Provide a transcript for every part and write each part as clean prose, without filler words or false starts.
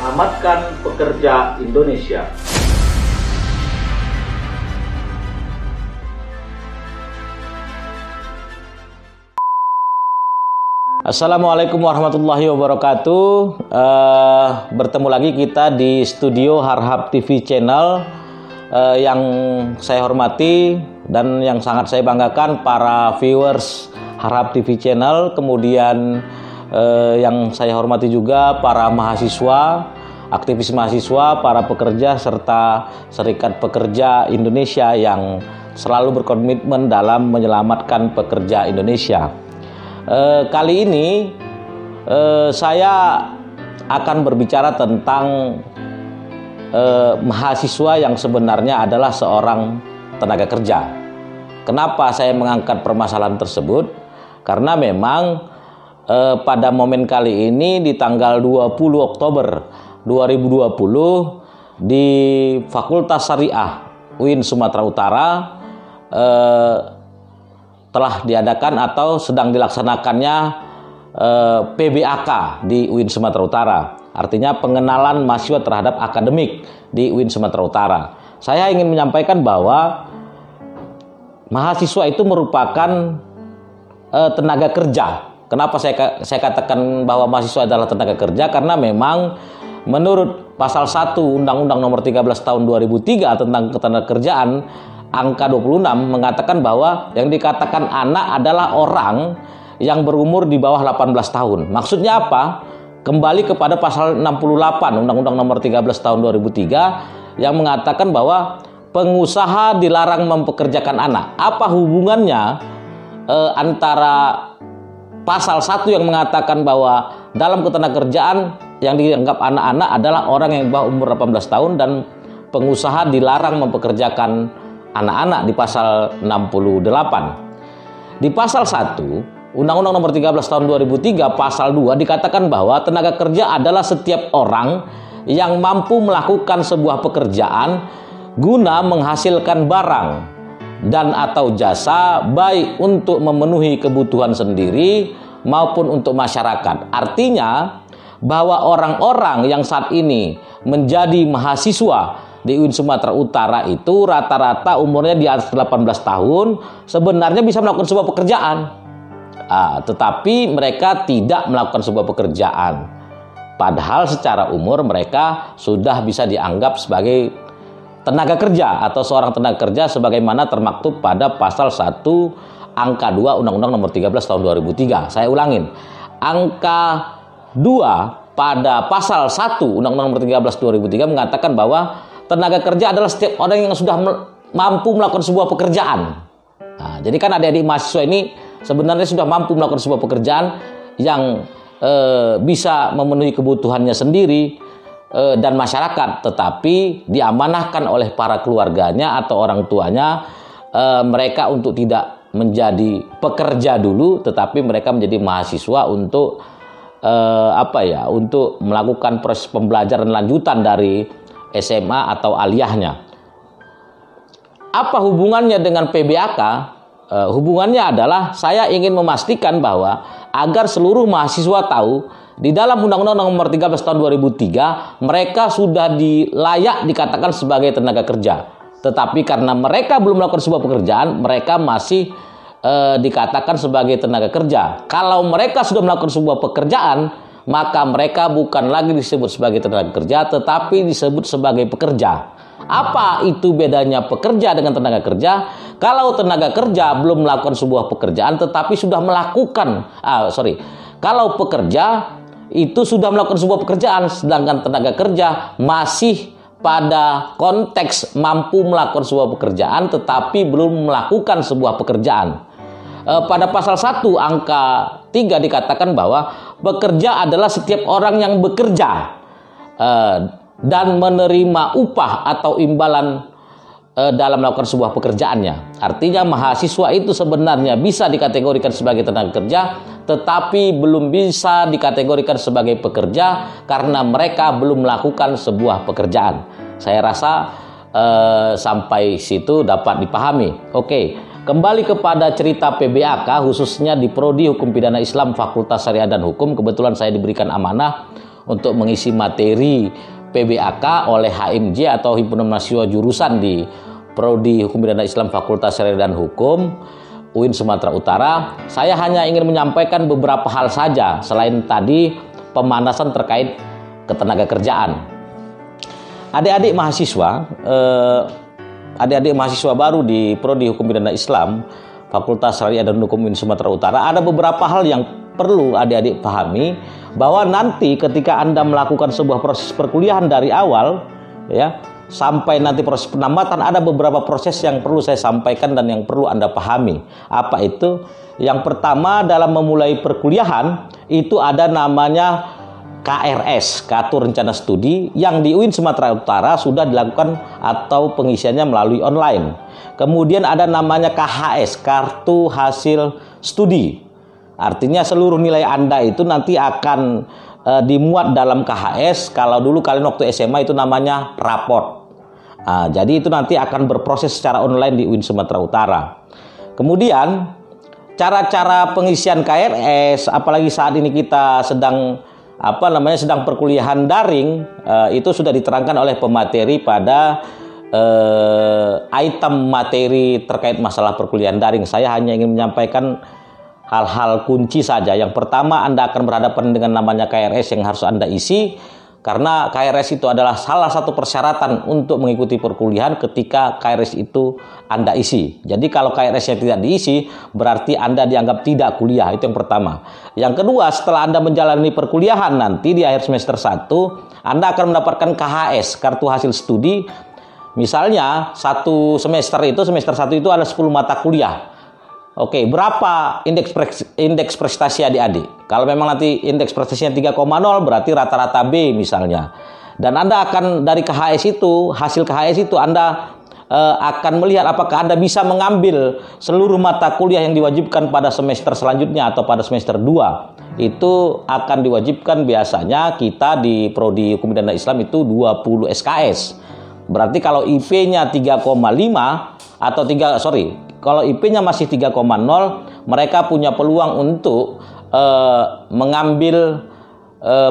menyelamatkan pekerja Indonesia. Assalamualaikum warahmatullahi wabarakatuh. Bertemu lagi kita di studio Harhab TV Channel. Yang saya hormati dan yang sangat saya banggakan para viewers Harhab TV Channel. Kemudian yang saya hormati juga para mahasiswa, aktivis mahasiswa, para pekerja serta Serikat Pekerja Indonesia yang selalu berkomitmen dalam menyelamatkan pekerja Indonesia. Kali ini saya akan berbicara tentang mahasiswa yang sebenarnya adalah seorang tenaga kerja. Kenapa saya mengangkat permasalahan tersebut? Karena memang pada momen kali ini di tanggal 20 Oktober 2020 di Fakultas Syariah UIN Sumatera Utara telah diadakan atau sedang dilaksanakannya PBAK di UIN Sumatera Utara. Artinya pengenalan mahasiswa terhadap akademik di UIN Sumatera Utara. Saya ingin menyampaikan bahwa mahasiswa itu merupakan tenaga kerja. Kenapa saya katakan bahwa mahasiswa adalah tenaga kerja? Karena memang menurut pasal 1 Undang-Undang Nomor 13 Tahun 2003 tentang ketenagakerjaan angka 26 mengatakan bahwa yang dikatakan anak adalah orang yang berumur di bawah 18 tahun. Maksudnya apa? Kembali kepada pasal 68 Undang-Undang Nomor 13 Tahun 2003 yang mengatakan bahwa pengusaha dilarang mempekerjakan anak. Apa hubungannya antara pasal 1 yang mengatakan bahwa dalam ketenagakerjaan yang dianggap anak-anak adalah orang yang bawah umur 18 tahun dan pengusaha dilarang mempekerjakan anak-anak di pasal 68. Di pasal 1 Undang-Undang Nomor 13 Tahun 2003 pasal 2 dikatakan bahwa tenaga kerja adalah setiap orang yang mampu melakukan sebuah pekerjaan guna menghasilkan barang dan atau jasa baik untuk memenuhi kebutuhan sendiri maupun untuk masyarakat. Artinya bahwa orang-orang yang saat ini menjadi mahasiswa di UIN Sumatera Utara itu rata-rata umurnya di atas 18 tahun sebenarnya bisa melakukan sebuah pekerjaan. Tetapi mereka tidak melakukan sebuah pekerjaan. Padahal secara umur mereka sudah bisa dianggap sebagai tenaga kerja atau seorang tenaga kerja sebagaimana termaktub pada pasal 1 angka 2 Undang-Undang Nomor 13 Tahun 2003. Saya ulangin. Angka 2 pada pasal 1 Undang-Undang Nomor 13 2003 mengatakan bahwa tenaga kerja adalah setiap orang yang sudah mampu melakukan sebuah pekerjaan. Jadi kan adik-adik mahasiswa ini sebenarnya sudah mampu melakukan sebuah pekerjaan yang bisa memenuhi kebutuhannya sendiri dan masyarakat, tetapi diamanahkan oleh para keluarganya atau orang tuanya mereka untuk tidak menjadi pekerja dulu, tetapi mereka menjadi mahasiswa untuk untuk melakukan proses pembelajaran lanjutan dari SMA atau aliyahnya. Apa hubungannya dengan PBAK? Hubungannya adalah saya ingin memastikan bahwa agar seluruh mahasiswa tahu di dalam Undang-Undang Nomor 13 Tahun 2003 mereka sudah layak dikatakan sebagai tenaga kerja. Tetapi karena mereka belum melakukan sebuah pekerjaan, mereka masih dikatakan sebagai tenaga kerja. Kalau mereka sudah melakukan sebuah pekerjaan, maka mereka bukan lagi disebut sebagai tenaga kerja, tetapi disebut sebagai pekerja. Apa itu bedanya pekerja dengan tenaga kerja? Kalau tenaga kerja belum melakukan sebuah pekerjaan tetapi sudah melakukan kalau pekerja itu sudah melakukan sebuah pekerjaan, sedangkan tenaga kerja masih pada konteks mampu melakukan sebuah pekerjaan tetapi belum melakukan sebuah pekerjaan. Pada pasal 1 angka 3 dikatakan bahwa bekerja adalah setiap orang yang bekerja dan menerima upah atau imbalan dalam melakukan sebuah pekerjaannya. Artinya mahasiswa itu sebenarnya bisa dikategorikan sebagai tenaga kerja, tetapi belum bisa dikategorikan sebagai pekerja karena mereka belum melakukan sebuah pekerjaan. Saya rasa sampai situ dapat dipahami. Oke, kembali kepada cerita PBAK khususnya di Prodi Hukum Pidana Islam Fakultas Syariah dan Hukum. Kebetulan saya diberikan amanah untuk mengisi materi PBAK oleh HMJ atau Himpunan Mahasiswa Jurusan di Prodi Hukum Pidana Islam Fakultas Syariah dan Hukum UIN Sumatera Utara. Saya hanya ingin menyampaikan beberapa hal saja selain tadi pemanasan terkait ketenaga kerjaan. Adik-adik mahasiswa baru di Prodi Hukum Pidana Islam Fakultas Syariah dan Hukum UIN Sumatera Utara, ada beberapa hal yang perlu adik-adik pahami, bahwa nanti ketika Anda melakukan sebuah proses perkuliahan dari awal ya sampai nanti proses penambatan, ada beberapa proses yang perlu saya sampaikan dan yang perlu Anda pahami. Apa itu? Yang pertama, dalam memulai perkuliahan itu ada namanya KRS, Kartu Rencana Studi, yang di UIN Sumatera Utara sudah dilakukan atau pengisiannya melalui online. Kemudian ada namanya KHS, Kartu Hasil Studi. Artinya seluruh nilai Anda itu nanti akan dimuat dalam KHS. Kalau dulu kalian waktu SMA itu namanya raport. Jadi itu nanti akan berproses secara online di UIN Sumatera Utara. Kemudian cara-cara pengisian KRS, apalagi saat ini kita sedang perkuliahan daring, itu sudah diterangkan oleh pemateri pada item materi terkait masalah perkuliahan daring. Saya hanya ingin menyampaikan hal-hal kunci saja. Yang pertama, Anda akan berhadapan dengan namanya KRS yang harus Anda isi, karena KRS itu adalah salah satu persyaratan untuk mengikuti perkuliahan ketika KRS itu Anda isi. Jadi kalau KRS-nya tidak diisi, berarti Anda dianggap tidak kuliah. Itu yang pertama. Yang kedua, setelah Anda menjalani perkuliahan nanti di akhir semester 1, Anda akan mendapatkan KHS, Kartu Hasil Studi. Misalnya, satu semester 1 itu ada 10 mata kuliah. Oke, berapa indeks prestasi adik-adik? Kalau memang nanti indeks prestasinya 3,0, berarti rata-rata B misalnya. Dan Anda akan dari KHS itu, hasil KHS itu Anda akan melihat apakah Anda bisa mengambil seluruh mata kuliah yang diwajibkan pada semester selanjutnya atau pada semester 2. Itu akan diwajibkan biasanya kita di Prodi Hukum Pidana Islam itu 20 SKS. Berarti kalau IP-nya 3,5 atau kalau IP-nya masih 3,0, mereka punya peluang untuk mengambil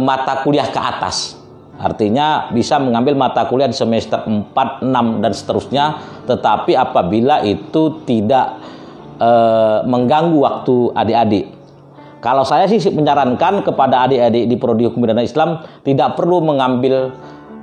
mata kuliah ke atas. Artinya bisa mengambil mata kuliah di semester 4, 6, dan seterusnya. Tetapi apabila itu tidak mengganggu waktu adik-adik. Kalau saya sih menyarankan kepada adik-adik di Prodi Hukum Pidana Islam tidak perlu mengambil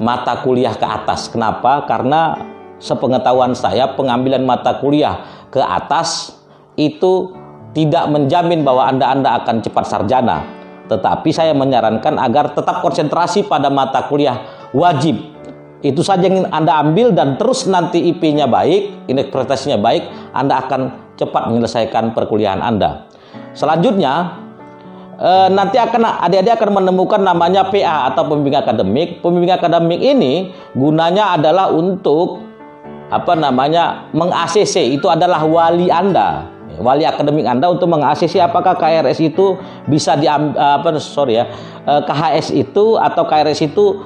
mata kuliah ke atas. Kenapa? Karena sepengetahuan saya, pengambilan mata kuliah ke atas itu tidak menjamin bahwa Anda akan cepat sarjana. Tetapi saya menyarankan agar tetap konsentrasi pada mata kuliah wajib. Itu saja yang Anda ambil, dan terus nanti IP-nya baik, indeks prestasinya baik, Anda akan cepat menyelesaikan perkuliahan Anda. Selanjutnya, nanti adik-adik akan menemukan namanya PA atau pembimbing akademik. Pembimbing akademik ini gunanya adalah untuk meng-ACC. Itu adalah wali Anda, wali akademik Anda, untuk meng-ACC apakah KRS itu bisa KHS itu atau KRS itu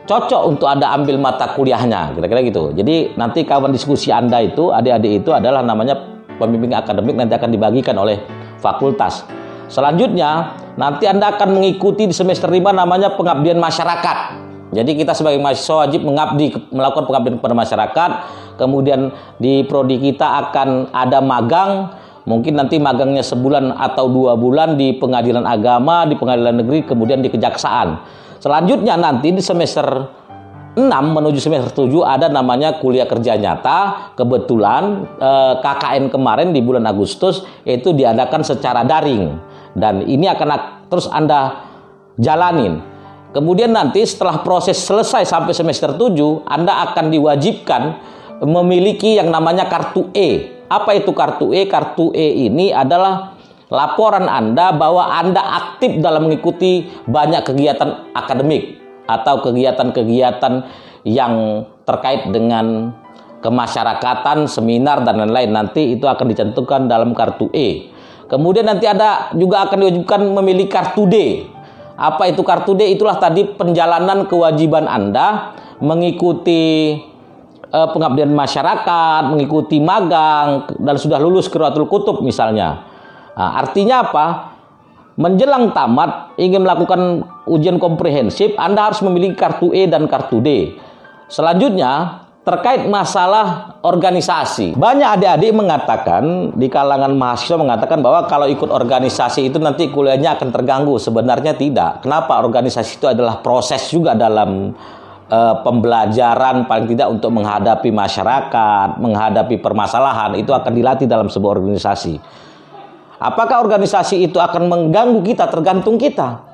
cocok untuk Anda ambil mata kuliahnya, kira-kira gitu. Jadi nanti kawan diskusi Anda itu, adik-adik itu adalah namanya pembimbing akademik, nanti akan dibagikan oleh fakultas. Selanjutnya, nanti Anda akan mengikuti di semester 5 namanya pengabdian masyarakat. Jadi kita sebagai mahasiswa wajib melakukan pengabdian kepada masyarakat. Kemudian di prodi kita akan ada magang. Mungkin nanti magangnya sebulan atau 2 bulan di pengadilan agama, di pengadilan negeri, kemudian di kejaksaan. Selanjutnya nanti di semester 6 menuju semester 7 ada namanya kuliah kerja nyata. Kebetulan KKN kemarin di bulan Agustus itu diadakan secara daring. Dan ini akan terus Anda jalanin. Kemudian nanti setelah proses selesai sampai semester 7, Anda akan diwajibkan memiliki yang namanya kartu E. Apa itu kartu E? Kartu E ini adalah laporan Anda bahwa Anda aktif dalam mengikuti banyak kegiatan akademik atau kegiatan-kegiatan yang terkait dengan kemasyarakatan, seminar, dan lain-lain. Nanti itu akan dicantumkan dalam kartu E. Kemudian nanti Anda juga akan diwajibkan memiliki kartu D. Apa itu kartu D? Itulah tadi penjalanan kewajiban Anda mengikuti pengabdian masyarakat, mengikuti magang, dan sudah lulus Qiraatul Kutub misalnya. Nah, artinya apa? menjelang tamat ingin melakukan ujian komprehensif, Anda harus memiliki kartu E dan kartu D. Selanjutnya, terkait masalah organisasi. Banyak adik-adik mengatakan, di kalangan mahasiswa mengatakan bahwa kalau ikut organisasi itu nanti kuliahnya akan terganggu. Sebenarnya tidak. Kenapa? Organisasi itu adalah proses juga dalam pembelajaran, paling tidak untuk menghadapi masyarakat, menghadapi permasalahan, itu akan dilatih dalam sebuah organisasi. Apakah organisasi itu akan mengganggu kita? Tergantung kita.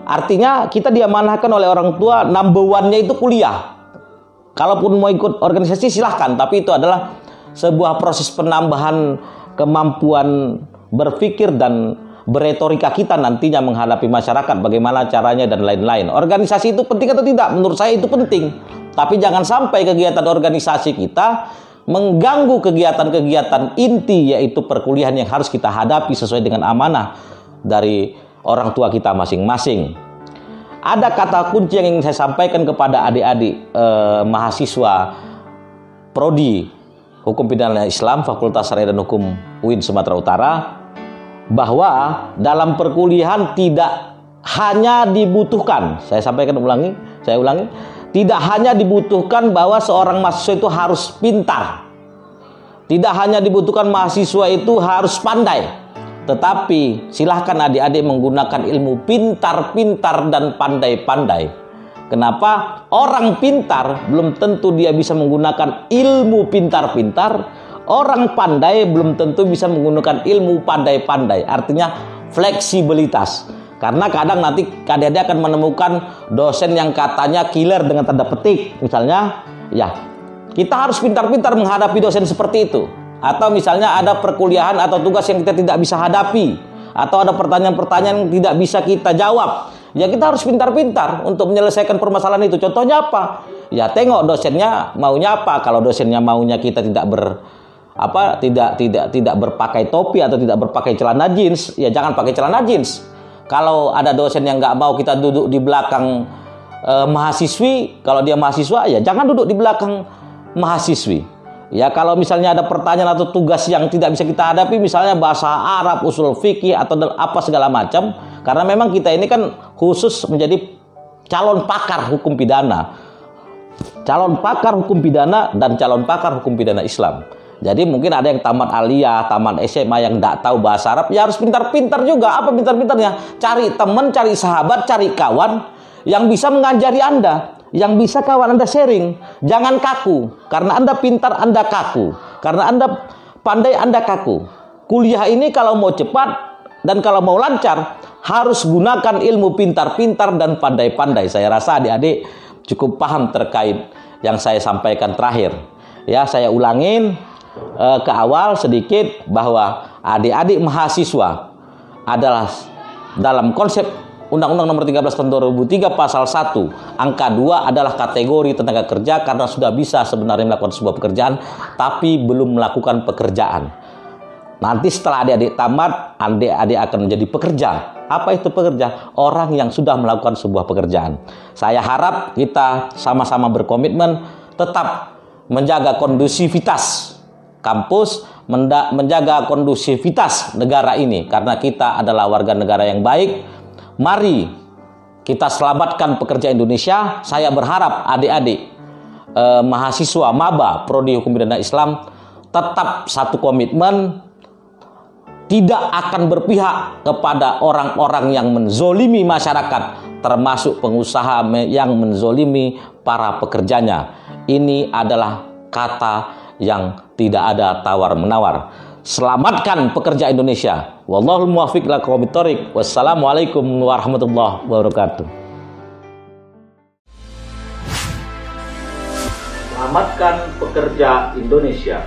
Artinya kita diamanahkan oleh orang tua, number one-nya itu kuliah. Kalaupun mau ikut organisasi silahkan, tapi itu adalah sebuah proses penambahan kemampuan berpikir dan beretorika kita nantinya menghadapi masyarakat, bagaimana caranya dan lain-lain. Organisasi itu penting atau tidak? Menurut saya itu penting. Tapi jangan sampai kegiatan organisasi kita mengganggu kegiatan-kegiatan inti, yaitu perkuliahan yang harus kita hadapi sesuai dengan amanah dari orang tua kita masing-masing. Ada kata kunci yang ingin saya sampaikan kepada adik-adik mahasiswa Prodi Hukum Pidana Islam Fakultas Syariah dan Hukum UIN Sumatera Utara, bahwa dalam perkuliahan tidak hanya dibutuhkan, saya ulangi, tidak hanya dibutuhkan bahwa seorang mahasiswa itu harus pintar. Tidak hanya dibutuhkan mahasiswa itu harus pandai. Tetapi silahkan adik-adik menggunakan ilmu pintar-pintar dan pandai-pandai. Kenapa? Orang pintar belum tentu dia bisa menggunakan ilmu pintar-pintar. Orang pandai belum tentu bisa menggunakan ilmu pandai-pandai. Artinya fleksibilitas. Karena kadang nanti adik-adik akan menemukan dosen yang katanya killer dengan tanda petik. Misalnya, ya kita harus pintar-pintar menghadapi dosen seperti itu. Atau misalnya ada perkuliahan atau tugas yang kita tidak bisa hadapi, atau ada pertanyaan-pertanyaan yang tidak bisa kita jawab, ya kita harus pintar-pintar untuk menyelesaikan permasalahan itu. Contohnya apa? Ya tengok dosennya maunya apa. Kalau dosennya maunya kita tidak berpakai topi atau tidak berpakai celana jeans, ya jangan pakai celana jeans. Kalau ada dosen yang nggak mau kita duduk di belakang mahasiswi, kalau dia mahasiswa ya jangan duduk di belakang mahasiswi. Ya kalau misalnya ada pertanyaan atau tugas yang tidak bisa kita hadapi, misalnya bahasa Arab, usul fikih atau apa segala macam, karena memang kita ini kan khusus menjadi calon pakar hukum pidana. Calon pakar hukum pidana dan calon pakar hukum pidana Islam. Jadi mungkin ada yang tamat aliyah, tamat SMA yang tidak tahu bahasa Arab, ya harus pintar-pintar juga. Apa pintar-pintarnya? Cari teman, cari sahabat, cari kawan yang bisa mengajari Anda. Yang bisa kawan Anda sharing. Jangan kaku. Karena Anda pintar, Anda kaku. Karena Anda pandai, Anda kaku. Kuliah ini kalau mau cepat dan kalau mau lancar, harus gunakan ilmu pintar-pintar dan pandai-pandai. Saya rasa adik-adik cukup paham terkait yang saya sampaikan terakhir. Ya, saya ulangin ke awal sedikit bahwa adik-adik mahasiswa adalah dalam konsep Undang-Undang Nomor 13 Tahun 2003 Pasal 1 Angka 2 adalah kategori tenaga kerja karena sudah bisa sebenarnya melakukan sebuah pekerjaan tapi belum melakukan pekerjaan. Nanti setelah adik-adik tamat, adik-adik akan menjadi pekerja. Apa itu pekerja? Orang yang sudah melakukan sebuah pekerjaan. Saya harap kita sama-sama berkomitmen tetap menjaga kondusivitas kampus, menjaga kondusivitas negara ini karena kita adalah warga negara yang baik. Mari kita selamatkan pekerja Indonesia. Saya berharap adik-adik mahasiswa maba Prodi Hukum Pidana Islam tetap satu komitmen, tidak akan berpihak kepada orang-orang yang menzolimi masyarakat, termasuk pengusaha yang menzolimi para pekerjanya. Ini adalah kata yang tidak ada tawar-menawar. Selamatkan pekerja Indonesia. Wallahul muwaffiq ila aqwamit thoriq. Wassalamualaikum warahmatullahi wabarakatuh. Selamatkan pekerja Indonesia.